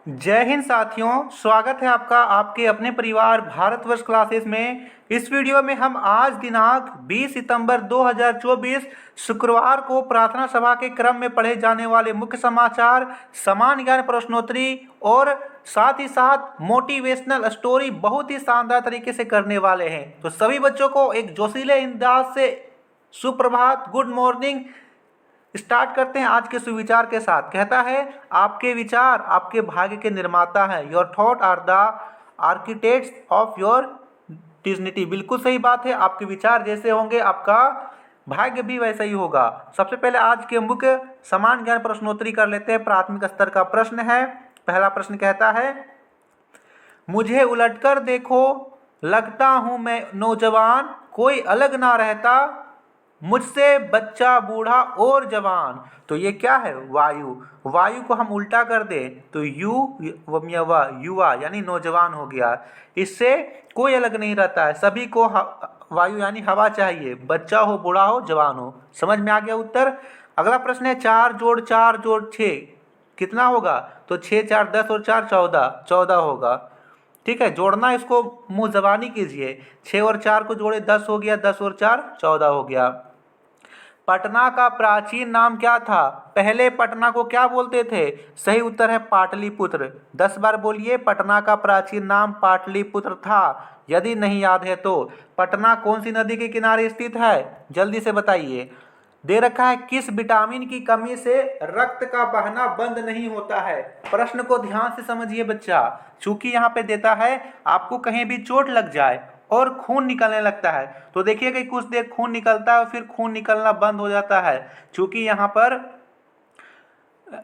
जय हिंद साथियों, स्वागत है आपका आपके अपने परिवार भारतवर्ष क्लासेस में। इस वीडियो में हम आज दिनांक 20 सितंबर 2024 शुक्रवार को प्रार्थना सभा के क्रम में पढ़े जाने वाले मुख्य समाचार, समान ज्ञान प्रश्नोत्तरी और साथ ही साथ मोटिवेशनल स्टोरी बहुत ही शानदार तरीके से करने वाले हैं। तो सभी बच्चों को एक जोशीले अंदाज से सुप्रभात, गुड मॉर्निंग। स्टार्ट करते हैं आज के सुविचार के साथ। कहता है, आपके विचार आपके भाग्य के निर्माता हैं। Your thought are the architects of your destiny. बिल्कुल सही बात है, आपके विचार जैसे होंगे आपका भाग्य भी वैसा ही होगा। सबसे पहले आज के मुख्य समान ज्ञान प्रश्नोत्तरी कर लेते हैं। प्राथमिक स्तर का प्रश्न है। पहला प्रश्न कहता है, मुझे उलटकर देखो, लगता हूं मैं नौजवान, कोई अलग ना रहता मुझसे, बच्चा, बूढ़ा और जवान। तो ये क्या है? वायु। वायु को हम उल्टा कर दें तो युवा यानी नौजवान हो गया। इससे कोई अलग नहीं रहता है, सभी को वायु यानी हवा चाहिए, बच्चा हो, बूढ़ा हो, जवान हो। समझ में आ गया उत्तर। अगला प्रश्न है, 4 जोड़ 4 जोड़ 6 कितना होगा? तो 6 4 10 और 4 14, 14 होगा। ठीक है, जोड़ना इसको मुंह जबानी कीजिए। 6 और 4 को जोड़े 10 हो गया, 10 और 4 14 हो गया। पटना का प्राचीन नाम क्या था? पहले पटना को क्या बोलते थे? सही उत्तर है पाटलिपुत्र। 10 बार बोलिए, पटना का प्राचीन नाम पाटलिपुत्र था। यदि नहीं याद है तो पटना कौन सी नदी के किनारे स्थित है? जल्दी से बताइए। दे रखा है, किस विटामिन की कमी से रक्त का बहना बंद नहीं होता है? प्रश्न को ध्यान से समझिए बच्चा, चूंकि यहाँ पे देता है आपको कहीं भी चोट लग जाए और खून निकलने लगता है तो देखिए कि कुछ देर खून निकलता है और फिर खून निकलना बंद हो जाता है। चूंकि यहाँ पर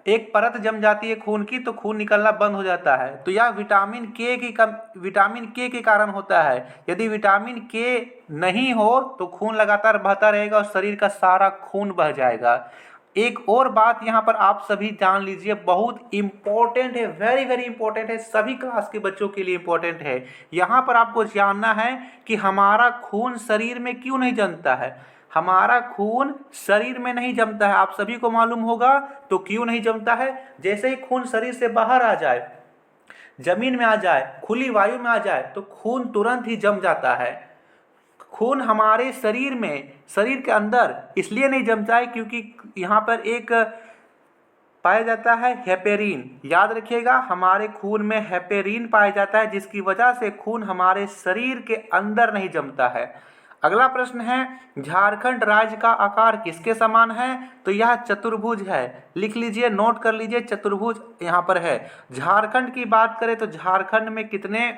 एक परत जम जाती है खून की तो खून निकलना बंद हो जाता है। तो यह विटामिन के के कारण होता है। यदि विटामिन के नहीं हो तो खून लगातार बहता रहेगा और शरीर का सारा खून बह जाएगा। एक और बात यहाँ पर आप सभी जान लीजिए, बहुत इंपॉर्टेंट है, वेरी वेरी इंपॉर्टेंट है, सभी क्लास के बच्चों के लिए इंपॉर्टेंट है। यहाँ पर आपको जानना है कि हमारा खून शरीर में क्यों नहीं जमता है। हमारा खून शरीर में नहीं जमता है, आप सभी को मालूम होगा। तो क्यों नहीं जमता है? जैसे ही खून शरीर से बाहर आ जाए, जमीन में आ जाए, खुली वायु में आ जाए तो खून तुरंत ही जम जाता है। खून हमारे शरीर में, शरीर के अंदर इसलिए नहीं जमता है क्योंकि यहाँ पर एक पाया जाता है हेपेरिन। याद रखिएगा, हमारे खून में हेपेरिन पाया जाता है जिसकी वजह से खून हमारे शरीर के अंदर नहीं जमता है। अगला प्रश्न है, झारखंड राज्य का आकार किसके समान है? तो यह चतुर्भुज है। लिख लीजिए, नोट कर लीजिए, चतुर्भुज यहाँ पर है। झारखंड की बात करें तो झारखंड में कितने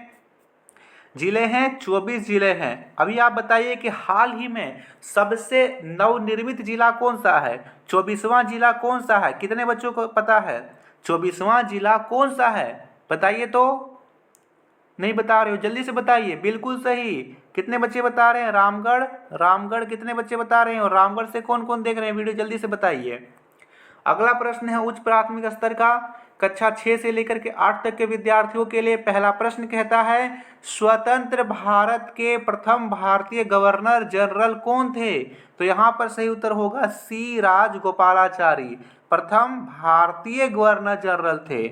जिले हैं? 24 जिले हैं। अभी आप बताइए कि हाल ही में सबसे नवनिर्मित जिला कौन सा है? 24वां जिला कौन सा है? कितने बच्चों को पता है 24वां जिला कौन सा है? बताइए तो। नहीं बता रहे हो, जल्दी से बताइए। बिल्कुल सही। कितने बच्चे बता रहे हैं? रामगढ़। रामगढ़ कितने बच्चे बता रहे हैं? और रामगढ़ से कौन कौन देख रहे हैं वीडियो? जल्दी से बताइए। अगला प्रश्न है उच्च प्राथमिक स्तर का, कक्षा 6 से लेकर के 8 तक के विद्यार्थियों के लिए। पहला प्रश्न कहता है, स्वतंत्र भारत के प्रथम भारतीय गवर्नर जनरल कौन थे? तो यहाँ पर सही उत्तर होगा सी राजगोपालाचारी, प्रथम भारतीय गवर्नर जनरल थे।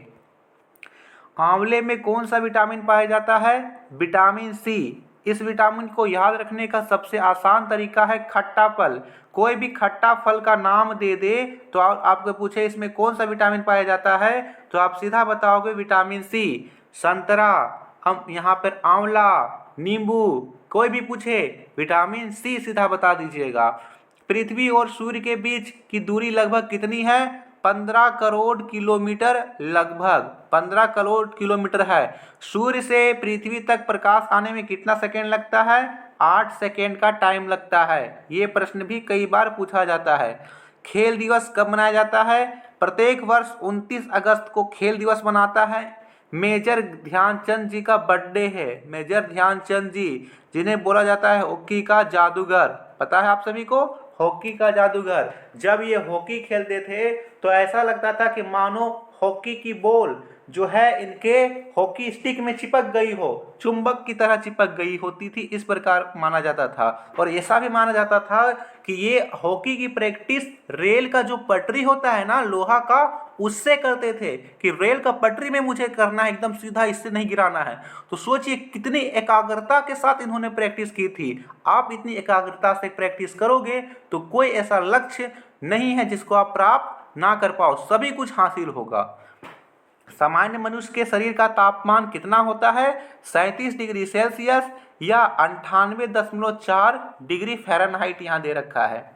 आंवले में कौन सा विटामिन पाया जाता है? Vitamin C. इस विटामिन को याद रखने का सबसे आसान तरीका है खट्टा फल। कोई भी खट्टा फल का नाम दे दे तो आपको पूछे इसमें कौन सा विटामिन पाया जाता है तो आप सीधा बताओगे विटामिन सी। संतरा, हम यहाँ पर आंवला, नींबू, कोई भी पूछे विटामिन सी सीधा बता दीजिएगा। पृथ्वी और सूर्य के बीच की दूरी लगभग कितनी है? 15 करोड़ किलोमीटर, लगभग 15 करोड़ किलोमीटर है। सूर्य से पृथ्वी तक प्रकाश आने में कितना सेकेंड लगता है? 8 सेकेंड का टाइम लगता है। ये प्रश्न भी कई बार पूछा जाता है। खेल दिवस कब मनाया जाता है? प्रत्येक वर्ष 29 अगस्त को खेल दिवस मनाता है। मेजर ध्यानचंद जी का बर्थडे है। मेजर ध्यानचंद जी, जिन्हें बोला जाता है हॉकी का जादूगर। पता है आप सभी को, हॉकी का जादूगर। जब ये हॉकी खेलते थे तो ऐसा लगता था कि मानो हॉकी की बॉल जो है इनके हॉकी स्टिक में चिपक गई हो, चुंबक की तरह चिपक गई होती थी, इस प्रकार माना जाता था। और ऐसा भी माना जाता था कि ये हॉकी की प्रैक्टिस रेल का जो पटरी होता है ना लोहा का, उससे करते थे कि रेल का पटरी में मुझे करना है, एकदम सीधा, इससे नहीं गिराना है। तो सोचिए कितनी एकाग्रता के साथ इन्होंने प्रैक्टिस की थी। आप इतनी एकाग्रता से प्रैक्टिस करोगे तो कोई ऐसा लक्ष्य नहीं है जिसको आप प्राप्त ना कर पाओ, सभी कुछ हासिल होगा। सामान्य मनुष्य के शरीर का तापमान कितना होता है? 37 डिग्री सेल्सियस या 98.4 डिग्री फ़ारेनहाइट यहाँ दे रखा है।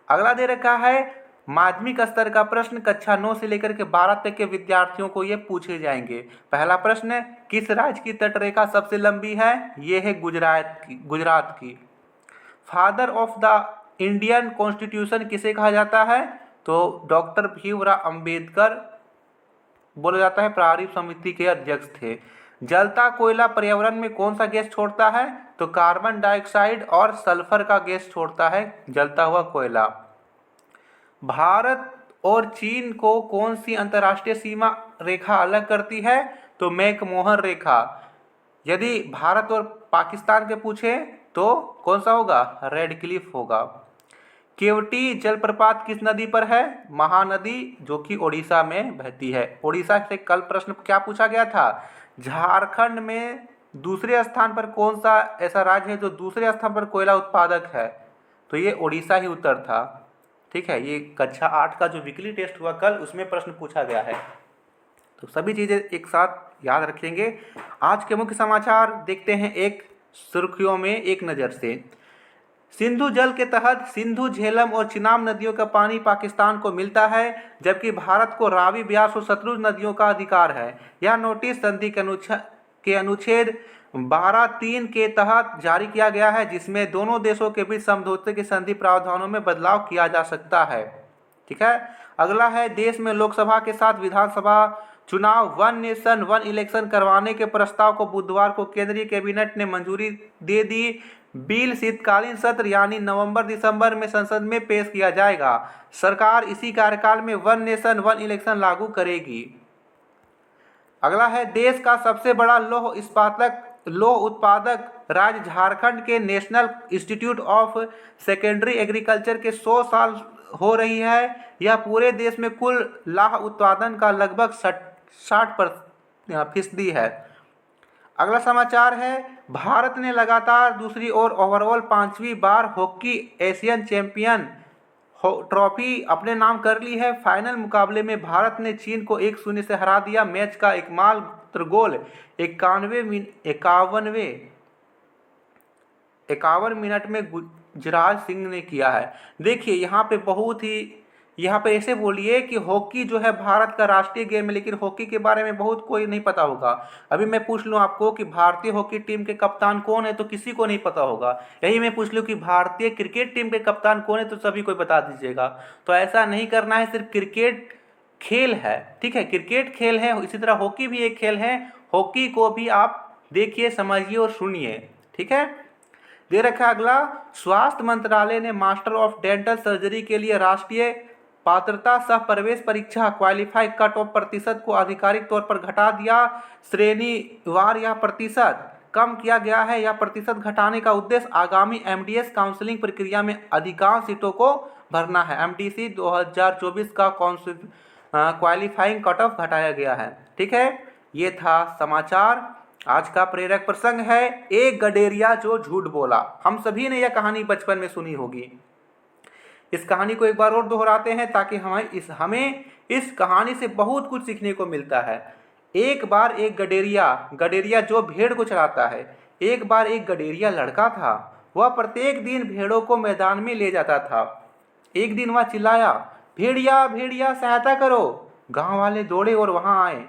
अगला दे रखा है माध्यमिक स्तर का प्रश्न, कक्षा 9 से लेकर के 12 तक के विद्यार्थियों को ये पूछे जाएंगे। पहला प्रश्न, किस राज्य की तटरेखा सबसे लंबी है? ये है गुजरात की। Father of the Indian constitution किसे कहा जाता है? तो डॉक्टर भीमराव अंबेडकर बोला जाता है, प्रारूप समिति के अध्यक्ष थे। जलता कोयला पर्यावरण में कौन सा गैस छोड़ता है? तो कार्बन डाइऑक्साइड और सल्फर का गैस छोड़ता है जलता हुआ कोयला। भारत और चीन को कौन सी अंतर्राष्ट्रीय सीमा रेखा अलग करती है? तो मैकमोहन रेखा। यदि भारत और पाकिस्तान के पूछे तो कौन सा होगा? रेड क्लिफ होगा। केवटी जलप्रपात किस नदी पर है? महानदी, जो कि ओडिशा में बहती है। ओडिशा से कल प्रश्न क्या पूछा गया था? झारखंड में दूसरे स्थान पर कौन सा ऐसा राज्य है जो दूसरे स्थान पर कोयला उत्पादक है? तो ये ओडिशा ही उत्तर था। ठीक है, ये कक्षा 8 का जो वीकली टेस्ट हुआ कल, उसमें प्रश्न पूछा गया है। तो सभी चीज़ें एक साथ याद रखेंगे। आज के मुख्य समाचार देखते हैं एक सुर्खियों में एक नज़र से। सिंधु जल के तहत सिंधु, झेलम और चिनाब नदियों का पानी पाकिस्तान को मिलता है, जबकि भारत को रावी, ब्यास और सतलुज नदियों का अधिकार है। यह नोटिस संधि के अनुच्छेद 12(3) के तहत जारी किया गया है, जिसमें दोनों देशों के बीच समझौते के संधि प्रावधानों में बदलाव किया जा सकता है। ठीक है, अगला है देश में लोकसभा के साथ विधानसभा चुनाव 1 नेशन 1 इलेक्शन करवाने के प्रस्ताव को बुधवार को केंद्रीय कैबिनेट ने मंजूरी दे दी। बिल शीतकालीन सत्र यानी नवंबर-दिसंबर में संसद में पेश किया जाएगा। सरकार इसी कार्यकाल में 1 नेशन 1 इलेक्शन लागू करेगी। अगला है देश का सबसे बड़ा लौह उत्पादक राज्य झारखंड के national institute of secondary agriculture के 100 साल हो रही है। यह पूरे देश में कुल लाह उत्पादन का लगभग 60% है। अगला समाचार है भारत ने लगातार दूसरी और ओवरऑल 5वीं बार हॉकी एशियन चैंपियन ट्रॉफी अपने नाम कर ली है। फाइनल मुकाबले में भारत ने चीन को 1-0 से हरा दिया। मैच का एकमात्र गोल 51 मिनट में गुजराज सिंह ने किया है। देखिए यहाँ पे ऐसे बोलिए कि हॉकी जो है भारत का राष्ट्रीय गेम है, लेकिन हॉकी के बारे में बहुत कोई नहीं पता होगा। अभी मैं पूछ लूँ आपको कि भारतीय हॉकी टीम के कप्तान कौन है, तो किसी को नहीं पता होगा। यही मैं पूछ लूँ कि भारतीय क्रिकेट टीम के कप्तान कौन है, तो सभी को बता दीजिएगा। तो ऐसा नहीं करना है, सिर्फ क्रिकेट खेल है। ठीक है, क्रिकेट खेल है, इसी तरह हॉकी भी एक खेल है। हॉकी को भी आप देखिए, समझिए और सुनिए। ठीक है, दे रखा अगला, स्वास्थ्य मंत्रालय ने मास्टर ऑफ डेंटल सर्जरी के लिए राष्ट्रीय पात्रता सह प्रवेश परीक्षा क्वालिफाई कट ऑफ प्रतिशत को आधिकारिक तौर पर घटा दिया। श्रेणीवार यह प्रतिशत कम किया गया है। यह प्रतिशत घटाने का उद्देश्य आगामी एमडीएस काउंसलिंग प्रक्रिया में अधिकांश सीटों को भरना है। एमडीसी 2024 का क्वालिफाइंग कट ऑफ घटाया गया है। ठीक है, ये था समाचार। आज का प्रेरक प्रसंग है एक गडेरिया जो झूठ बोला। हम सभी ने यह कहानी बचपन में सुनी होगी। इस कहानी को एक बार और दोहराते हैं ताकि हमें इस कहानी से बहुत कुछ सीखने को मिलता है। एक बार एक गडेरिया जो भेड़ को चराता है। एक बार एक गडेरिया लड़का था। वह प्रत्येक दिन भेड़ों को मैदान में ले जाता था। एक दिन वह चिल्लाया, भेड़िया भेड़िया सहायता करो। गांव वाले दौड़े और वहां आए।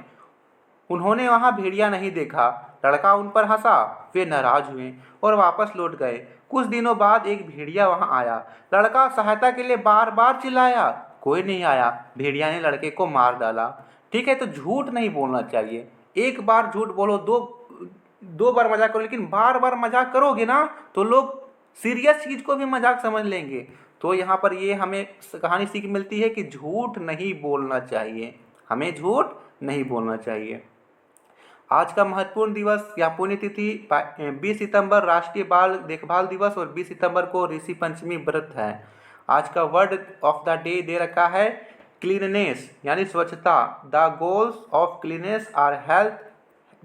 उन्होंने वहां भेड़िया नहीं देखा। लड़का उन पर हंसा। वे नाराज हुए और वापस लौट गए। कुछ दिनों बाद एक भेड़िया वहां आया। लड़का सहायता के लिए बार बार चिल्लाया, कोई नहीं आया। भेड़िया ने लड़के को मार डाला। ठीक है, तो झूठ नहीं बोलना चाहिए। एक बार झूठ बोलो, दो बार मजाक करो, लेकिन बार बार मजाक करोगे ना तो लोग सीरियस चीज को भी मजाक समझ लेंगे। तो यहाँ पर ये हमें कहानी सीख मिलती है कि झूठ नहीं बोलना चाहिए, हमें झूठ नहीं बोलना चाहिए। आज का महत्वपूर्ण दिवस या पुण्यतिथि 20 सितंबर राष्ट्रीय बाल देखभाल दिवस और 20 सितंबर को ऋषि पंचमी व्रत है। आज का वर्ड ऑफ द डे दे रखा है क्लीननेस यानी स्वच्छता, the goals of cleanliness are health,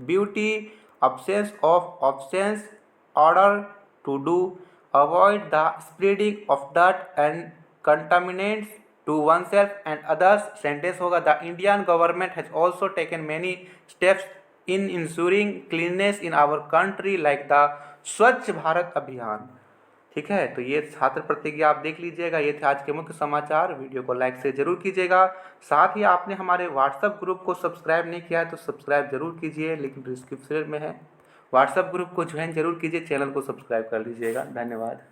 beauty, absence order to do, avoid the spreading of dirt and contaminants to oneself and others. Sentence होगा, the Indian government has also taken many steps in ensuring cleanliness in our country like the स्वच्छ भारत अभियान। ठीक है, तो ये छात्र प्रतिज्ञा आप देख लीजिएगा। ये थे आज के मुख्य समाचार। वीडियो को लाइक से जरूर कीजिएगा। साथ ही आपने हमारे व्हाट्सएप ग्रुप को सब्सक्राइब नहीं किया है तो सब्सक्राइब जरूर कीजिए, लिंक डिस्क्रिप्शन में है। व्हाट्सएप ग्रुप को ज्वाइन जरूर कीजिए, चैनल को सब्सक्राइब कर लीजिएगा। धन्यवाद।